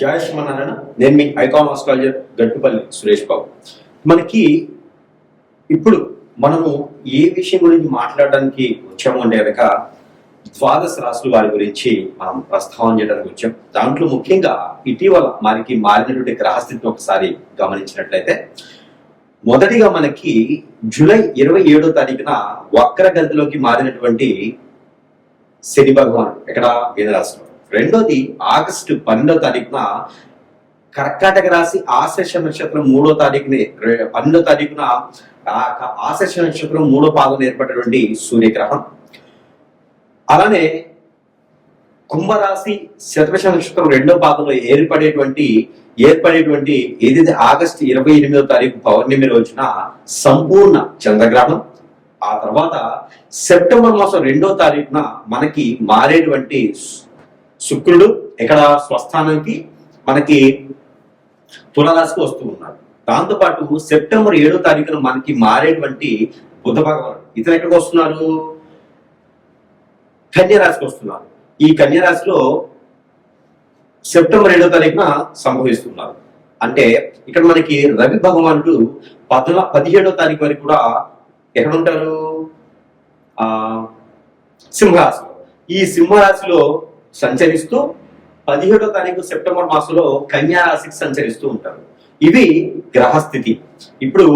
జయ శ్రీమన్నారాయణ. నేను మీ icon astrologer Gattupalli Suresh Babu. మనకి ఇప్పుడు మనము ఏ విషయం గురించి మాట్లాడడానికి వచ్చాము అంటే కనుక ద్వాదశ రాశుల వారి గురించి మనం ప్రస్తావన చేయడానికి వచ్చాం. దాంట్లో ముఖ్యంగా ఇటీవల మనకి మారినటువంటి గ్రహస్థితిని ఒకసారి గమనించినట్లయితే మొదటిగా మనకి జూలై 27వ తారీఖున వక్రగతిలోకి మారినటువంటి శని భగవానుడు ఇక్కడ మీనరాశిలో. రెండోది ఆగస్టు 12వ తారీఖున కర్కాటక రాశి ఆశ్లేష నక్షత్రం 3వ తారీఖుని 12వ తారీఖున ఆశ్లేష నక్షత్రం 3వ పాదం ఏర్పడినటువంటి సూర్యగ్రహం. అలానే కుంభరాశి శతభిష నక్షత్రం 2వ పాదంలో ఏర్పడేటువంటి ఏదైతే ఆగస్టు 28వ తారీఖు పౌర్ణమి రోజున సంపూర్ణ చంద్రగ్రహణం. ఆ తర్వాత సెప్టెంబర్ మాసం 2వ తారీఖున మనకి మారేటువంటి శుక్రుడు ఇక్కడ స్వస్థానానికి మనకి తులారాశికి వస్తూ ఉన్నాడు. దాంతోపాటు సెప్టెంబర్ 7వ తారీఖున మనకి మారేటువంటి బుధ భగవానుడు ఇతను ఎక్కడికి వస్తున్నారు? కన్యరాశికి వస్తున్నారు. ఈ కన్యరాశిలో సెప్టెంబర్ 7వ తారీఖున సంభవిస్తున్నారు. అంటే ఇక్కడ మనకి రవి భగవానుడు 17వ తారీఖు వరకు కూడా ఎక్కడ ఉంటారు? సింహరాశిలో. ఈ సింహరాశిలో సంచరిస్తూ 17వ తారీఖు సెప్టెంబర్ మాసంలో కన్యా రాశికి సంచరిస్తూ ఉంటారు. ఇవి గ్రహస్థితి. ఇప్పుడు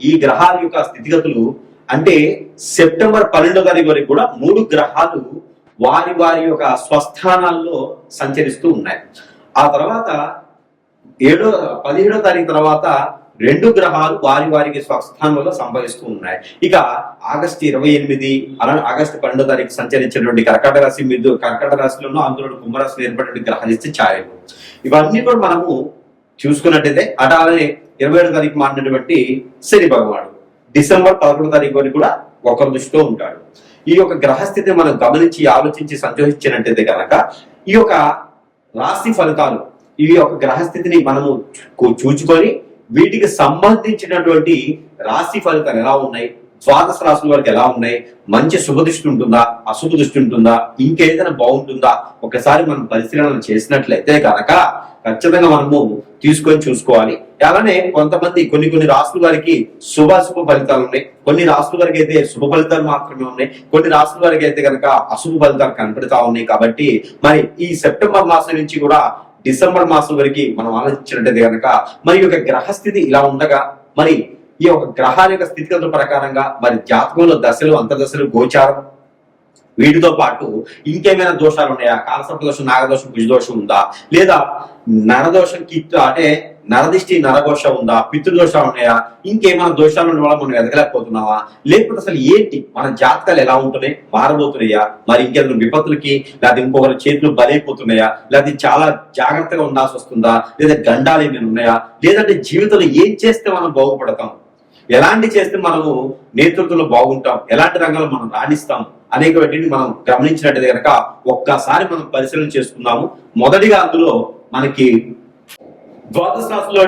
ఈ గ్రహాల యొక్క స్థితిగతులు అంటే సెప్టెంబర్ 12వ తారీఖు వరకు కూడా 3 గ్రహాలు వారి వారి యొక్క స్వస్థానాల్లో సంచరిస్తూ ఉన్నాయి. ఆ తర్వాత 17వ తారీఖు తర్వాత 2 గ్రహాలు వారి వారికి స్వస్థానంలో సంభవిస్తూ ఉన్నాయి. ఇక ఆగస్టు 28 అలానే ఆగస్టు 12వ తారీఖు సంచరించినటువంటి కర్కాటక రాశిలోనూ అందులో కుంభరాశిలో ఏర్పడినటువంటి గ్రహాలు ఛాయలు ఇవన్నీ కూడా మనము చూసుకున్నట్టయితే అలానే 27వ తారీఖు మారినటువంటి శని భగవానుడు డిసెంబర్ 11వ తారీఖు వరకు కూడా ఒకరి దృష్టిలో ఉంటాడు. ఈ యొక్క గ్రహస్థితిని మనం గమనించి ఆలోచించి సంతోషించినట్టయితే కనుక ఈ యొక్క రాశి ఫలితాలు ఈ యొక్క గ్రహస్థితిని మనము చూచుకొని వీటికి సంబంధించినటువంటి రాశి ఫలితాలు ఎలా ఉన్నాయి, ద్వాదశ రాశుల వరకు ఎలా ఉన్నాయి, మంచి శుభ దృష్టి ఉంటుందా, అశుభ దృష్టి ఉంటుందా, ఇంకేదైనా బాగుంటుందా ఒకసారి మనం పరిశీలన చేసినట్లయితే కనుక ఖచ్చితంగా మనము తీసుకొని చూసుకోవాలి. అలానే కొంతమంది కొన్ని రాశుల వారికి శుభాశుభ ఫలితాలు ఉన్నాయి, కొన్ని రాశుల వరకు అయితే శుభ ఫలితాలు మాత్రమే ఉన్నాయి, కొన్ని రాశుల వరకు అయితే కనుక అశుభ ఫలితాలు కనపడతా ఉన్నాయి. కాబట్టి మరి ఈ సెప్టెంబర్ మాసం నుంచి కూడా డిసెంబర్ మాసం వరకు మనం ఆలోచించినట్టయితే కనుక మరి యొక్క గ్రహస్థితి ఇలా ఉండగా మరి ఈ యొక్క గ్రహాల యొక్క స్థితిగతుల ప్రకారంగా మరి జాతకంలో దశలు అంతర్దశలు గోచారం వీటితో పాటు ఇంకేమైనా దోషాలు ఉన్నాయా? కాలసర్ప దోషం, నాగదోషం, కుజదోషం ఉందా, లేదా నరదోషం అంటే నరదిష్టి నరఘోష ఉందా, పితృదోషాలు ఉన్నాయా, ఇంకేమైనా దోషాలు ఉన్న వల్ల మనం ఎదగలేకపోతున్నావా, లేకపోతే అసలు ఏంటి మన జాతకాలు ఎలా ఉంటున్నాయి, మారబోతున్నాయా, మరి ఇంకేదైనా విపత్తులకి లేదా ఇంకొకరి చేతులు బలైపోతున్నాయా, లేదా చాలా జాగ్రత్తగా ఉండాల్సి వస్తుందా, లేదా గండాలు ఏమైనా ఉన్నాయా, లేదంటే జీవితంలో ఏం చేస్తే మనం బాగుపడతాం, ఎలాంటి చేస్తే మనము నేతృత్వంలో బాగుంటాం, ఎలాంటి రంగాల్లో మనం రాణిస్తాం అనేక వాటిని మనం గమనించినట్టయితే కనుక ఒక్కసారి మనం పరిశీలన చేసుకుందాము. మొదటిగా అందులో మనకి ద్వాదశ రాశిలో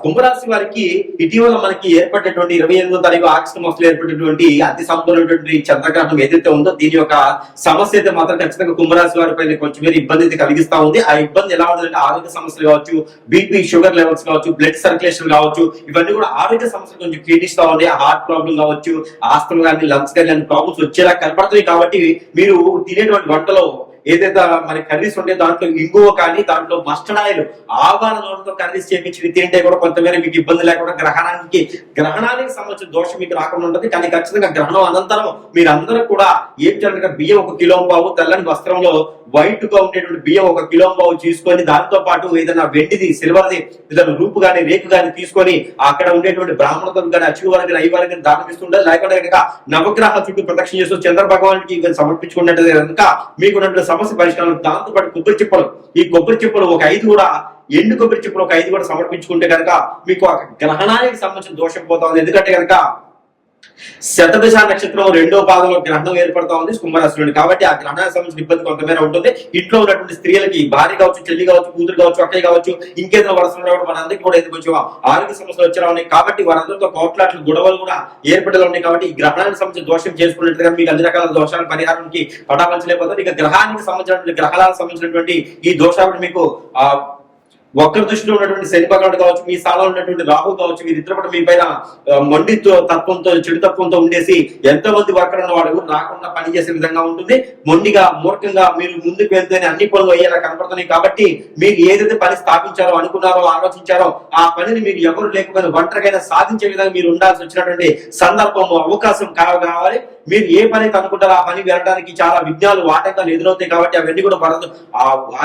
కుంభరాశి వారికి ఇటీవల మనకి ఏర్పడినటువంటి 28వ తారీఖు ఆగస్టు మాసంలో ఏర్పడినటువంటి అతి సంపూర్ణమైనటువంటి చంద్రగ్రహణం ఏదైతే ఉందో దీని యొక్క సమస్య అయితే మాత్రం ఖచ్చితంగా కుంభరాశి వారి పైన కొంచెం ఇబ్బంది అయితే కలిగిస్తా ఉంది. ఆ ఇబ్బంది ఎలా ఉందంటే ఆరోగ్య సమస్యలు కావచ్చు, బీపీ షుగర్ లెవెల్స్ కావచ్చు, బ్లడ్ సర్క్యులేషన్ కావచ్చు, ఇవన్నీ కూడా ఆరోగ్య సమస్యలు కొంచెం క్షీణిస్తా ఉంది. హార్ట్ ప్రాబ్లం కావచ్చు, ఆస్తమా కానీ లంగ్స్ కానీ ప్రాబ్లమ్స్ వచ్చేలా కనపడుతుంది. కాబట్టి మీరు తినేటువంటి వంటలో ఏదైతే మన కర్రీస్ ఉంటే దాంట్లో ఇంగువ కానీ దాంట్లో మస్టర్డ్ ఆయిల్ ఆవాల నూనెతో కర్రీస్ చేపించి తింటే కూడా కొంతమేర మీకు ఇబ్బంది లేకుండా గ్రహణానికి సంబంధించిన దోషం మీకు రాకుండా ఉంటుంది. కానీ ఖచ్చితంగా గ్రహణం అనంతరం మీరందరూ కూడా ఏం చేయాలంటే బియ్యం 1 కిలో పావు, తెల్లని వస్త్రంలో వైట్ గా ఉండేటువంటి బియ్యం 1 కిలో పావు తీసుకొని దాంతో పాటు ఏదైనా వెండిది, సిల్వర్ది, ఏదైనా రూపు గాని రేకు గాని తీసుకొని అక్కడ ఉండేటువంటి బ్రాహ్మణులకు కానీ అచ్చుకు వారికి అయ్యవారికి కానీ దానం ఇస్తుండాలి. లేకుండా కనుక నవగ్రహాల చుట్టూ ప్రదక్షిణ చేస్తూ చంద్ర భగవానికి సమర్పించుకున్నట్టు కనుక మీకు సమస్య పరిష్కారం. దాంతో పాటు కొబ్బరి చిప్పలు, ఈ కొబ్బరి చిప్పలు ఒక 5 కూడా ఎండు కొబ్బరి చిప్పలు ఒక 5 కూడా సమర్పించుకుంటే కనుక మీకు ఆ గ్రహణానికి సంబంధించిన దోషం పోతా ఉంది. ఎందుకంటే కనుక శతభిష నక్షత్రం 2వ పాదంలో గ్రహణం ఏర్పడతా ఉంది కుంభరాశిలో. కాబట్టి ఆ గ్రహణానికి సంబంధించిన ఇబ్బంది కొంతమేర ఉంటుంది. ఇంట్లో ఉన్నటువంటి స్త్రీలకి భార్య కావచ్చు, చెల్లి కావచ్చు, కూతురు కావచ్చు, అక్కయ్య కావచ్చు, ఇంకేదైనా వరుసలు రావడం మనందరికీ కూడా కొంచెం ఆరోగ్య సమస్యలు వచ్చేలా ఉన్నాయి. కాబట్టి వారందరితో కోట్లాట్లు గొడవలు కూడా ఏర్పడేలా ఉన్నాయి. కాబట్టి ఈ గ్రహణానికి సంబంధించిన దోషం చేసుకున్నట్టుగా మీకు అన్ని రకాల దోషాల పరిహారానికి పటాపంచలేకపోతే ఇక గ్రహానికి సంబంధించినటువంటి గ్రహాలకు సంబంధించినటువంటి ఈ దోషాలు మీకు వక్ర దృష్టిలో ఉన్నటువంటి శని భగవానుడు కావచ్చు, మీ స్థానంలో ఉన్నటువంటి రాహు కావచ్చు, వీరిద్దరు కూడా మీ పైన మొండి తత్వంతో చెడు తత్వంతో ఉండేసి ఎంతో మంది వర్కర్ ఉన్న వాడు రాకుండా పనిచేసే విధంగా ఉంటుంది. మొండిగా మూర్ఖంగా మీరు ముందుకు వెళ్తేనే అన్ని పనులు అయ్యేలా కనపడుతున్నాయి. కాబట్టి మీరు ఏదైతే పని స్థాపించారో అనుకున్నారో ఆలోచించారో ఆ పనిని మీకు ఎవరు లేకపోయినా ఒంటరిగా సాధించే విధంగా మీరు ఉండాల్సి వచ్చినటువంటి సందర్భము అవకాశం కావాలి. మీరు ఏ పని అయితే అనుకుంటారో ఆ పని వెళ్ళడానికి చాలా విఘ్నాలు ఆటంకాలు ఎదురవుతాయి. కాబట్టి అవన్నీ కూడా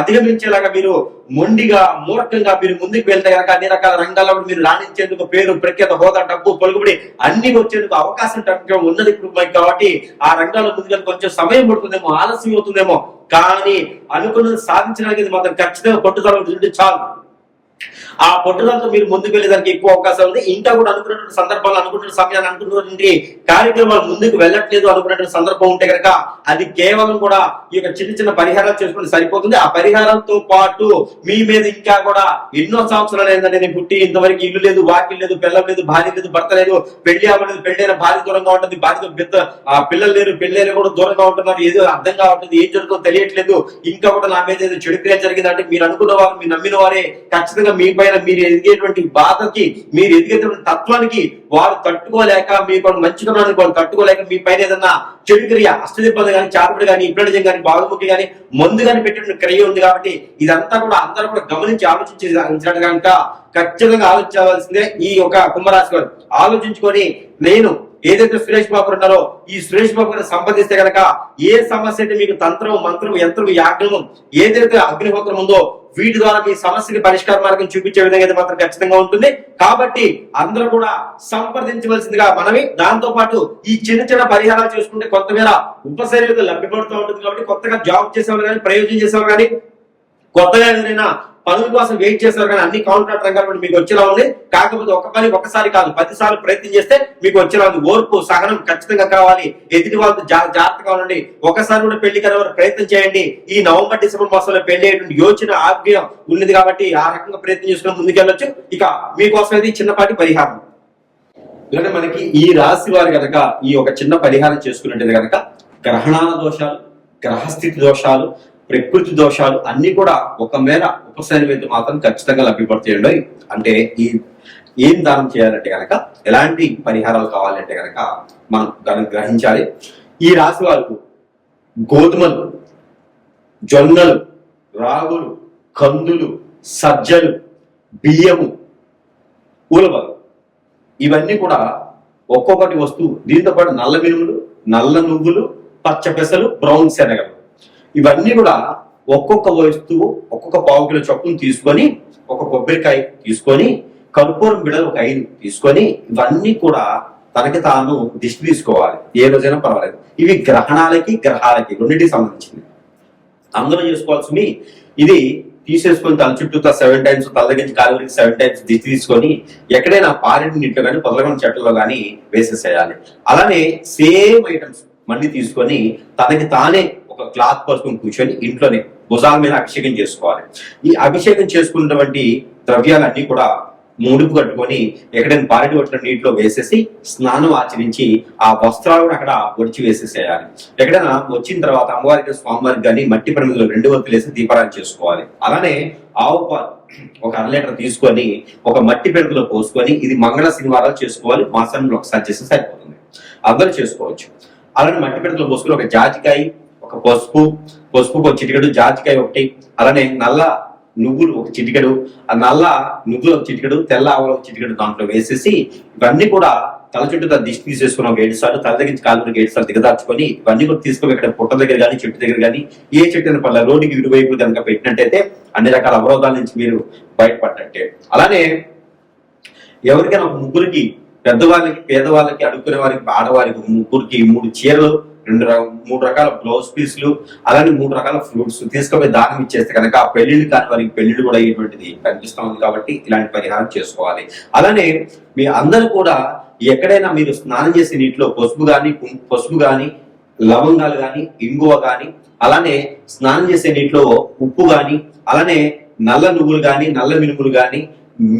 అధిగమించేలాగా మీరు మొండిగా మూర్ఖంగా మీరు ముందుకు వెళ్తే కనుక అన్ని రకాల రంగాల్లో మీరు రాణించేందుకు పేరు ప్రఖ్యాత హోదా డబ్బు పలుకుబడి అన్ని వచ్చేందుకు అవకాశం ఉన్నది ఇప్పుడు. కాబట్టి ఆ రంగాల్లో ముందుకు కొంచెం సమయం పడుతుందేమో, ఆలస్యం అవుతుందేమో, కానీ అనుకున్నది సాధించడానికి మాత్రం ఖచ్చితంగా పట్టుదల ఉంటే చాలు. ఆ పట్టుదలతో మీరు ముందుకు వెళ్ళేదానికి ఎక్కువ అవకాశం ఉంది. ఇంకా కూడా అనుకున్నటువంటి సందర్భాలు, అనుకున్న సమయాన్ని, అనుకున్నటువంటి కార్యక్రమాలు ముందుకు వెళ్ళట్లేదు అనుకున్నటువంటి సందర్భం ఉంటే కనుక అది కేవలం కూడా ఈ యొక్క చిన్న చిన్న పరిహారాలు చేసుకుంటే సరిపోతుంది. ఆ పరిహారంతో పాటు మీ మీద ఇంకా కూడా ఎన్నో సంవత్సరాలు ఏంటంటే నేను పుట్టి ఇంతవరకు ఇల్లు లేదు, వాకిల్ లేదు, పిల్లలు లేదు, భార్య లేదు, భర్త లేదు, పెళ్లి అవ్వలేదు, పెళ్ళైన భార్య దూరంగా ఉంటుంది, భార్యతో పిల్లలు లేరు, పెళ్ళైన కూడా దూరంగా ఉంటున్నారు, ఏదో అర్థం కావట్లేదు, ఏం జరుగుతుందో తెలియట్లేదు, ఇంకా కూడా నా మీద ఏదో చెడు క్రియ జరిగిందంటే మీరు అనుకున్న వారు, మీరు నమ్మిన వారే ఖచ్చితంగా మీ పైన మీరు ఎదిగేటువంటి బాధకి, మీరు ఎదిగేటువంటి తత్వానికి వారు తట్టుకోలేక, మీ మంచితనానికి వాళ్ళు తట్టుకోలేక మీ పైన ఏదన్నా చెడు క్రియ, అష్టదిబ్బలు కానీ, చార్పుడు కానీ, ఇప్లజం కానీ, బాగుముఖి కానీ, మందు కానీ పెట్టిన క్రియ ఉంది. కాబట్టి ఇదంతా కూడా అందరూ కూడా గమనించి ఆలోచించాడు కనుక ఖచ్చితంగా ఆలోచించవలసిందే ఈ యొక్క కుంభరాశి వారు. ఆలోచించుకొని నేను ఏదైతే సురేష్ బాబు ఉన్నారో ఈ సురేష్ బాబు గారిని సంపాదిస్తే కనుక ఏ సమస్య అయితే మీకు తంత్రం, మంత్రం, యంత్రం, యాజ్ఞం ఏదైతే అగ్నిహోత్రం ఉందో వీటి ద్వారా మీ సమస్యకి పరిష్కార మార్గం చూపించే విధంగా అయితే మాత్రం ఖచ్చితంగా ఉంటుంది. కాబట్టి అందరూ కూడా సంప్రదించవలసిందిగా మనవి. దాంతో పాటు ఈ చిన్న చిన్న పరిహారాలు చేసుకుంటే కొంతమేర ఉపశరీరత లభ్యపడుతూ ఉంటుంది. కాబట్టి కొత్తగా జాబ్ చేసేవాళ్ళు కానీ, ప్రయోజనం చేసేవాళ్ళు కానీ, కొత్తగా ఏదైనా పనుల కోసం వెయిట్ చేస్తారు కానీ అన్ని కాంట్రాక్ట్ రంగాలు మీకు వచ్చేలా ఉంది. కాకపోతే ఒక పని ఒకసారి కాదు 10 సార్లు ప్రయత్నం చేస్తే మీకు వచ్చేలా ఉంది. ఓర్పు, సహనం ఖచ్చితంగా కావాలి. ఎదుటి వాళ్ళతో జాగ్రత్తగా ఉండండి. ఒకసారి కూడా పెళ్లి కలే ప్రయత్నం చేయండి. ఈ నవంబర్, డిసెంబర్ మాసంలో పెళ్లి అయ్యేటువంటి యోచన ఆగ్రహం ఉన్నది కాబట్టి ఆ రకంగా ప్రయత్నం చేసుకుని ముందుకెళ్ళొచ్చు. ఇక మీకోసం అయితే చిన్నపాటి పరిహారం. ఇలాంటి మనకి ఈ రాశి వారు కనుక ఈ ఒక చిన్న పరిహారం చేసుకున్నట్టు కనుక గ్రహణాల దోషాలు, గ్రహస్థితి దోషాలు, ప్రకృతి దోషాలు అన్ని కూడా ఒక మేర ఉపశమనం మాత్రం ఖచ్చితంగా లభ్యపడుతాయండి. అంటే ఈ ఏం దానం చేయాలంటే కనుక, ఎలాంటి పరిహారాలు కావాలంటే కనుక మనం గ్రహించాలి. ఈ రాశి వారికి గోధుమలు, జొన్నలు, రాగులు, కందులు, సజ్జలు, బియ్యము, ఉలవలు ఇవన్నీ కూడా ఒక్కొక్కటి వస్తువు. దీంతో పాటు నల్ల మినుములు, నల్ల నువ్వులు, పచ్చ పెసలు, బ్రౌన్ శనగలు ఇవన్నీ కూడా ఒక్కొక్క వస్తువు ఒక్కొక్క పావు కిలో చొప్పును తీసుకొని, ఒక కొబ్బరికాయ తీసుకొని, కర్పూరం బిడలు ఒక 5 తీసుకొని ఇవన్నీ కూడా తనకి తాను దిష్టి తీసుకోవాలి. ఏ రోజైనా పర్వాలేదు. ఇవి గ్రహణాలకి, గ్రహాలకి రెండింటికి సంబంధించింది. అందరూ చేసుకోవాల్సింది ఇది తీసేసుకొని తల చుట్టూ 7 టైమ్స్, తల దగ్గర కాలువరికి 7 టైమ్స్ దిష్టి తీసుకొని ఎక్కడైనా పారెంటి నీటిలో కానీ, పొదలగొండ చెట్లలో కానీ వేసేసేయాలి. అలానే సేమ్ ఐటమ్స్ మళ్ళీ తీసుకొని తనకి తానే ఒక క్లాత్ పరుచుకొని కూర్చొని ఇంట్లోనే భుజాల మీద అభిషేకం చేసుకోవాలి. ఈ అభిషేకం చేసుకున్నటువంటి ద్రవ్యాలన్నీ కూడా ముడుపు కట్టుకొని ఎక్కడైనా పారెటి పట్టిన నీటిలో వేసేసి స్నానం ఆచరించి ఆ వస్త్రాలు కూడా అక్కడ ఒడిచి వేసేసేయాలి. ఎక్కడైనా వచ్చిన తర్వాత అమ్మవారికి, స్వామివారికి కానీ మట్టి ప్రమిదలో 2 వత్తులు వేసి దీపారాధన చేసుకోవాలి. అలానే ఆవు పాలు ఒక 1/2 లీటర్ తీసుకొని ఒక మట్టి పెరుగులో పోసుకొని, ఇది మంగళ శనివారాలు చేసుకోవాలి. మాసంలో ఒకసారి చేస్తే సరిపోతుంది. అందరూ చేసుకోవచ్చు. అలానే మట్టి పెరుగులో పోసుకొని ఒక జాజికాయ, ఒక పసుపు ఒక చిటికెడు, జాజికాయ ఒకటి, అలానే నల్ల నువ్వులు ఒక చిటికెడు, ఆ నల్ల నువ్వులు ఒక చిటికెడు, తెల్ల ఆవులు ఒక చిటికెడు దాంట్లో వేసేసి ఇవన్నీ కూడా తల చుట్టూ దిష్టి తీసేసుకుని ఒక 7 సార్లు, తల దగ్గర కాలు 7 సార్లు దిగదార్చుకొని ఇవన్నీ కూడా తీసుకొని ఇక్కడ పుట్ట దగ్గర కానీ, చెట్టు దగ్గర కానీ, ఏ చెట్టు అయిన పర్లేదు రోడ్డుకి ఇరువైపు కనుక పెట్టినట్టయితే అన్ని రకాల అవరోధాల నుంచి మీరు బయటపడ్డట్టే. అలానే ఎవరికైనా ముగ్గురికి, పెద్దవాళ్ళకి, పేదవాళ్ళకి, అడుక్కునే వారికి, ఆడవారికి ముగ్గురికి 3 చీరలు, 3 రకాల బ్లౌజ్ పీసులు, అలానే 3 రకాల ఫ్రూట్స్ తీసుకుపోయి దానం ఇచ్చేస్తే కనుక పెళ్లిళ్ళు కాని వారికి పెళ్లిళ్ళు కూడా అయ్యేటువంటిది కనిపిస్తా ఉంది. కాబట్టి ఇలాంటి పరిహారం చేసుకోవాలి. అలానే మీ అందరూ కూడా ఎక్కడైనా మీరు స్నానం చేసే నీటిలో పసుపు గాని, లవంగాలు గాని, ఇంగువ గాని, అలానే స్నానం చేసే నీటిలో ఉప్పు గాని, అలానే నల్ల నువ్వులు గాని, నల్ల మినుములు గాని,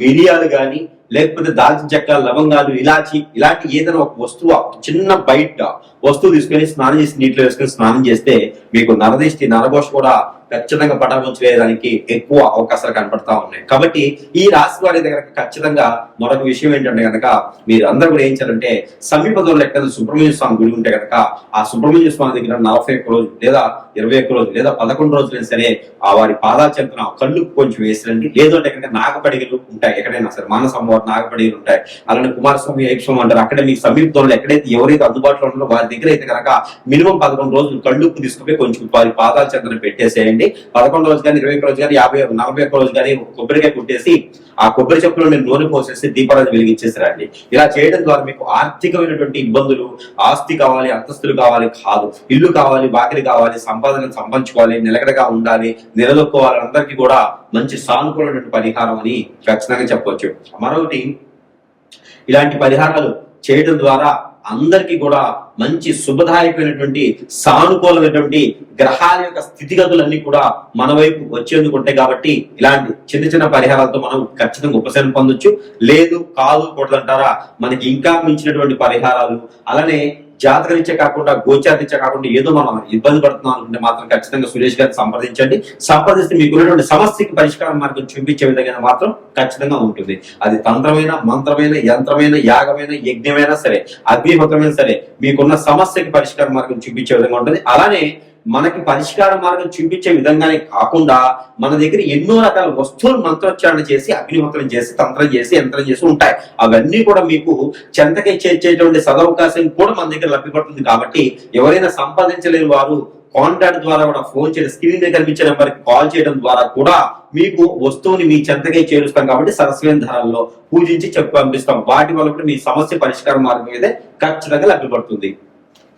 మిరియాలు గాని, లేకపోతే దాల్చిన చెక్క, లవంగాలు, ఇలాచి ఇలాంటి ఏదైనా ఒక వస్తువు, చిన్న బయట వస్తువు తీసుకొని స్నానం చేసి నీటిలో వేసుకొని స్నానం చేస్తే మీకు నరదిష్టి, నరఘోష కూడా ఖచ్చితంగా పటాపంచు వేయడానికి ఎక్కువ అవకాశాలు కనపడతా ఉన్నాయి. కాబట్టి ఈ రాశి వారి దగ్గర ఖచ్చితంగా మరొక విషయం ఏంటంటే కనుక మీరు అందరూ కూడా ఏం చేయాలంటే సమీప దూరంలో ఎక్కడ సుబ్రహ్మణ్య స్వామి గుడి ఉంటే కనుక ఆ సుబ్రహ్మణ్య స్వామి దగ్గర 41 రోజులు లేదా 21 రోజులు లేదా 11 రోజులైనా సరే ఆ వారి పాదాల చెంతన కళ్ళు కొంచెం వేసిరండి. లేదంటే కనుక నాగపడిగలు ఉంటాయి, ఎక్కడైనా సరే మానస అమ్మవారి నాగపడిగలు ఉంటాయి, అలానే కుమారస్వామి ఏకస్వామి అంటారు. అక్కడ మీకు సమీప దూరంలో ఎక్కడైతే ఎవరైతే అందుబాటులో ఉన్నారో వారి దగ్గర అయితే కనుక మినిమం 11 రోజులు కళ్ళుప్పు తీసుకుపోయి కొంచెం వారి పాదాల చెంతన పెట్టేసేయండి. 11 రోజు కానీ 21 రోజు కానీ 41 రోజు కానీ కొబ్బరికాయ కుట్టేసి ఆ కొబ్బరి చెప్పులో నేను నూనె పోసేసి దీపారాధన వెలిగించేసారండి. ఇలా చేయడం ద్వారా మీకు ఆర్థికమైనటువంటి ఇబ్బందులు, ఆస్తి కావాలి, అంతస్తులు కావాలి కాదు, ఇల్లు కావాలి, బాకిలి కావాలి, సంపాదన సంపాదించుకోవాలి, నిలకడగా ఉండాలి, నిలదొక్కోవాలి, అందరికీ కూడా మంచి సానుకూలమైనటువంటి పరిహారం అని ఖచ్చితంగా చెప్పవచ్చు. మరొకటి, ఇలాంటి పరిహారాలు చేయడం ద్వారా అందరికీ కూడా మంచి శుభదాయకమైనటువంటి సానుకూలమైనటువంటి గ్రహాల యొక్క స్థితిగతులన్నీ కూడా మన వైపు వచ్చేందుకు ఉంటాయి. కాబట్టి ఇలాంటి చిన్న చిన్న పరిహారాలతో మనం ఖచ్చితంగా ఉపశమనం పొందొచ్చు. లేదు కాదు కూడదంటారా, మనకి ఇంకా మించినటువంటి పరిహారాలు, అలానే జాతకరీత్యా కాకుండా గోచారీత్యా కాకుండా ఏదో మనం ఇబ్బంది పడుతున్నాం అనుకుంటే మాత్రం ఖచ్చితంగా సురేష్ గారిని సంప్రదించండి. సంప్రదిస్తే మీకు ఉన్నటువంటి సమస్యకి పరిష్కారం మార్గం చూపించే విధంగా మాత్రం ఖచ్చితంగా ఉంటుంది. అది తంత్రమైన, మంత్రమైన, యంత్రమైన, యాగమైన, యజ్ఞమైనా సరే, అగ్నిహోత్రమైనా సరే, మీకున్న సమస్యకి పరిష్కార మార్గం చూపించే విధంగా ఉంటుంది. అలానే మనకి పరిష్కార మార్గం చూపించే విధంగానే కాకుండా మన దగ్గర ఎన్నో రకాల వస్తువులు మంత్రోచ్చారణ చేసి, అగ్నిహోత్రం చేసి, తంత్రం చేసి, యంత్రం చేసి ఉంటాయి. అవన్నీ కూడా మీకు చెంతకి చేర్చేటువంటి సదవకాశం కూడా మన దగ్గర లభ్యపడుతుంది. కాబట్టి ఎవరైనా సంపాదించలేని వారు కాంటాక్ట్ ద్వారా కూడా ఫోన్ చేయడం, స్క్రీన్ మీద కనిపించే నెంబర్కి కాల్ చేయడం ద్వారా కూడా మీకు వస్తువుని మీ చెంతకే చేరుస్తాం. కాబట్టి సరస్వతి ధరల్లో పూజించి చెప్పి పంపిస్తాం. వాటి వల్ల కూడా మీ సమస్య పరిష్కార మార్గం అయితే ఖచ్చితంగా లభ్యపడుతుంది.